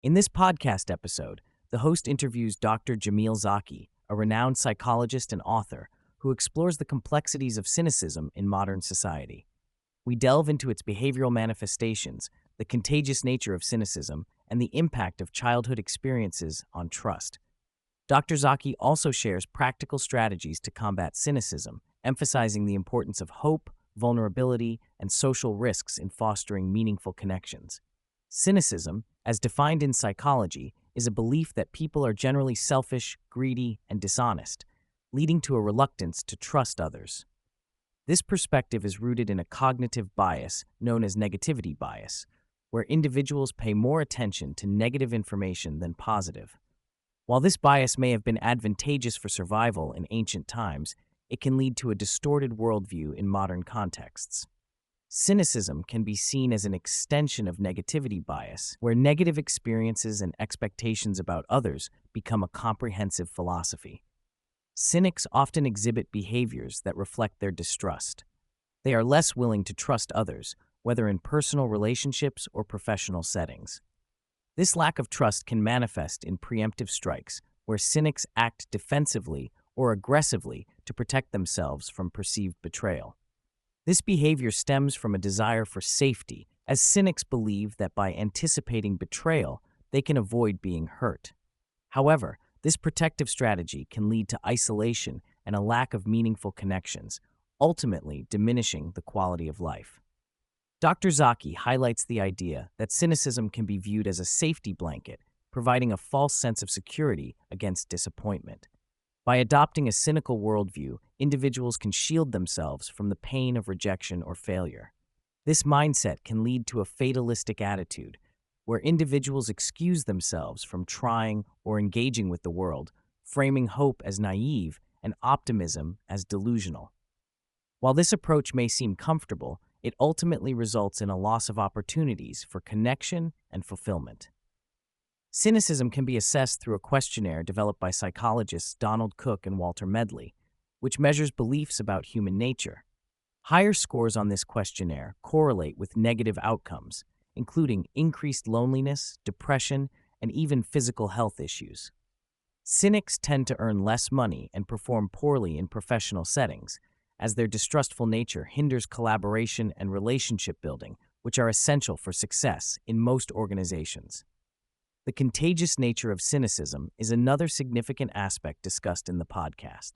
In this podcast episode, the host interviews Dr. Jamil Zaki, a renowned psychologist and author who explores the complexities of cynicism in modern society. We delve into its behavioral manifestations, the contagious nature of cynicism, and the impact of childhood experiences on trust. Dr. Zaki also shares practical strategies to combat cynicism, emphasizing the importance of hope, vulnerability, and social risks in fostering meaningful connections. Cynicism, as defined in psychology, is a belief that people are generally selfish, greedy, and dishonest, leading to a reluctance to trust others. This perspective is rooted in a cognitive bias known as negativity bias, where individuals pay more attention to negative information than positive. While this bias may have been advantageous for survival in ancient times, it can lead to a distorted worldview in modern contexts. Cynicism can be seen as an extension of negativity bias, where negative experiences and expectations about others become a comprehensive philosophy. Cynics often exhibit behaviors that reflect their distrust. They are less willing to trust others, whether in personal relationships or professional settings. This lack of trust can manifest in preemptive strikes, where cynics act defensively or aggressively to protect themselves from perceived betrayal. This behavior stems from a desire for safety, as cynics believe that by anticipating betrayal, they can avoid being hurt. However, this protective strategy can lead to isolation and a lack of meaningful connections, ultimately diminishing the quality of life. Dr. Zaki highlights the idea that cynicism can be viewed as a safety blanket, providing a false sense of security against disappointment. By adopting a cynical worldview, individuals can shield themselves from the pain of rejection or failure. This mindset can lead to a fatalistic attitude, where individuals excuse themselves from trying or engaging with the world, framing hope as naive and optimism as delusional. While this approach may seem comfortable, it ultimately results in a loss of opportunities for connection and fulfillment. Cynicism can be assessed through a questionnaire developed by psychologists Donald Cook and Walter Medley, which measures beliefs about human nature. Higher scores on this questionnaire correlate with negative outcomes, including increased loneliness, depression, and even physical health issues. Cynics tend to earn less money and perform poorly in professional settings, as their distrustful nature hinders collaboration and relationship building, which are essential for success in most organizations. The contagious nature of cynicism is another significant aspect discussed in the podcast.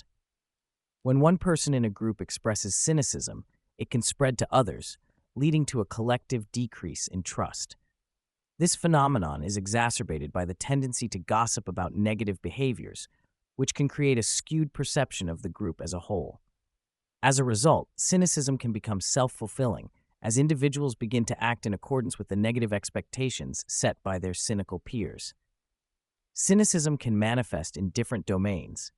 When one person in a group expresses cynicism, it can spread to others, leading to a collective decrease in trust. This phenomenon is exacerbated by the tendency to gossip about negative behaviors, which can create a skewed perception of the group as a whole. As a result, cynicism can become self-fulfilling, as individuals begin to act in accordance with the negative expectations set by their cynical peers. Cynicism can manifest in different domains.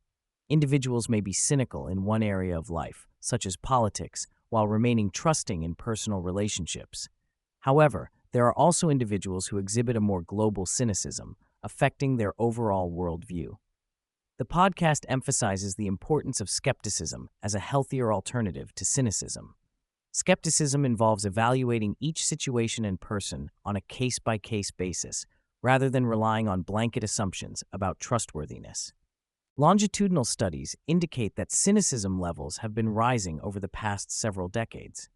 Individuals may be cynical in one area of life, such as politics, while remaining trusting in personal relationships. However, there are also individuals who exhibit a more global cynicism, affecting their overall worldview. The podcast emphasizes the importance of skepticism as a healthier alternative to cynicism. Skepticism involves evaluating each situation and person on a case-by-case basis, rather than relying on blanket assumptions about trustworthiness. Longitudinal studies indicate that cynicism levels have been rising over the past several decades.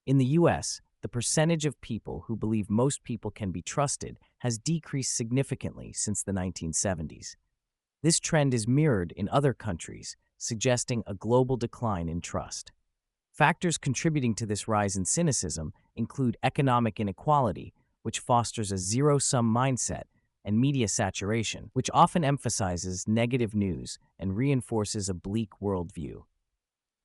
In the U.S., the percentage of people who believe most people can be trusted has decreased significantly since the 1970s. This trend is mirrored in other countries, suggesting a global decline in trust. Factors contributing to this rise in cynicism include economic inequality, which fosters a zero-sum mindset, and media saturation, which often emphasizes negative news and reinforces a bleak worldview.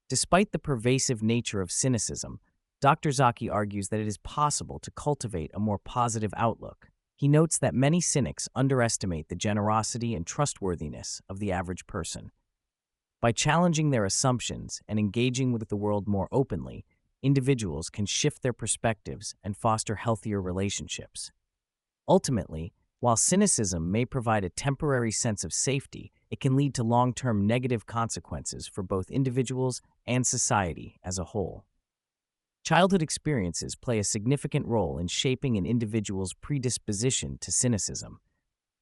Despite the pervasive nature of cynicism, Dr. Zaki argues that it is possible to cultivate a more positive outlook. He notes that many cynics underestimate the generosity and trustworthiness of the average person. By challenging their assumptions and engaging with the world more openly, individuals can shift their perspectives and foster healthier relationships. Ultimately, while cynicism may provide a temporary sense of safety, it can lead to long-term negative consequences for both individuals and society as a whole. Childhood experiences play a significant role in shaping an individual's predisposition to cynicism.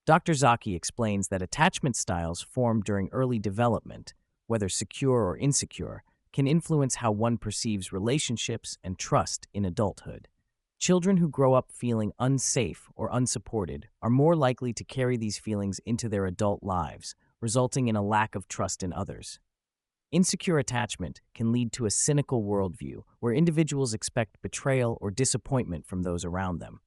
Dr. Zaki explains that attachment styles formed during early development, whether secure or insecure, can influence how one perceives relationships and trust in adulthood. Children who grow up feeling unsafe or unsupported are more likely to carry these feelings into their adult lives, resulting in a lack of trust in others. Insecure attachment can lead to a cynical worldview where individuals expect betrayal or disappointment from those around them.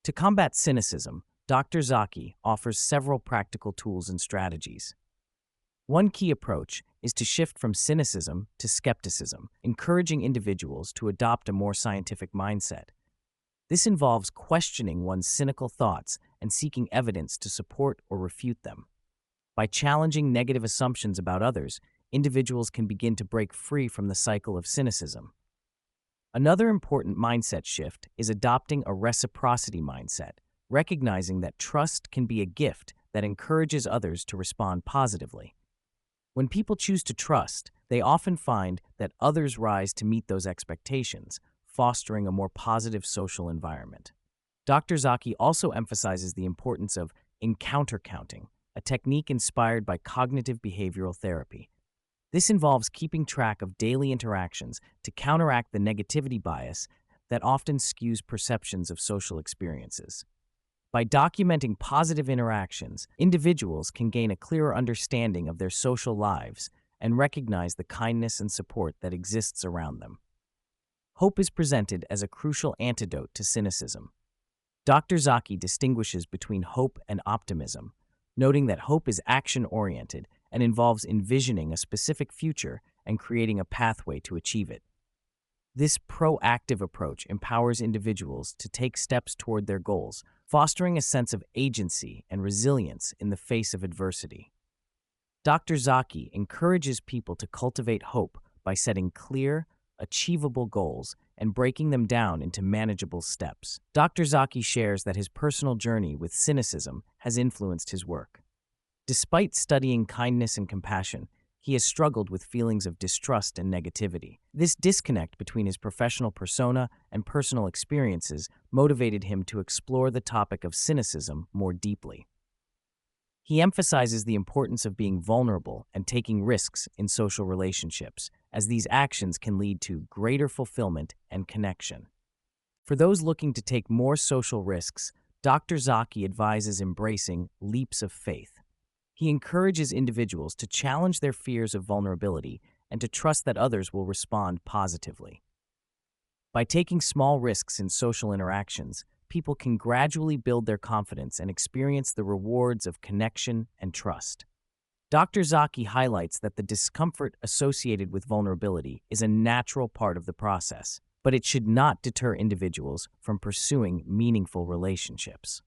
To combat cynicism, Dr. Zaki offers several practical tools and strategies. One key approach is to shift from cynicism to skepticism, encouraging individuals to adopt a more scientific mindset. This involves questioning one's cynical thoughts and seeking evidence to support or refute them. By challenging negative assumptions about others, individuals can begin to break free from the cycle of cynicism. Another important mindset shift is adopting a reciprocity mindset, recognizing that trust can be a gift that encourages others to respond positively. When people choose to trust, they often find that others rise to meet those expectations, fostering a more positive social environment. Dr. Zaki also emphasizes the importance of encounter counting, a technique inspired by cognitive behavioral therapy. This involves keeping track of daily interactions to counteract the negativity bias that often skews perceptions of social experiences. By documenting positive interactions, individuals can gain a clearer understanding of their social lives and recognize the kindness and support that exists around them. Hope is presented as a crucial antidote to cynicism. Dr. Zaki distinguishes between hope and optimism, noting that hope is action-oriented and involves envisioning a specific future and creating a pathway to achieve it. This proactive approach empowers individuals to take steps toward their goals, fostering a sense of agency and resilience in the face of adversity. Dr. Zaki encourages people to cultivate hope by setting clear, achievable goals and breaking them down into manageable steps. Dr. Zaki shares that his personal journey with cynicism has influenced his work. Despite studying kindness and compassion, he has struggled with feelings of distrust and negativity. This disconnect between his professional persona and personal experiences motivated him to explore the topic of cynicism more deeply. He emphasizes the importance of being vulnerable and taking risks in social relationships, as these actions can lead to greater fulfillment and connection. For those looking to take more social risks, Dr. Zaki advises embracing leaps of faith. He encourages individuals to challenge their fears of vulnerability and to trust that others will respond positively. By taking small risks in social interactions, people can gradually build their confidence and experience the rewards of connection and trust. Dr. Zaki highlights that the discomfort associated with vulnerability is a natural part of the process, but it should not deter individuals from pursuing meaningful relationships.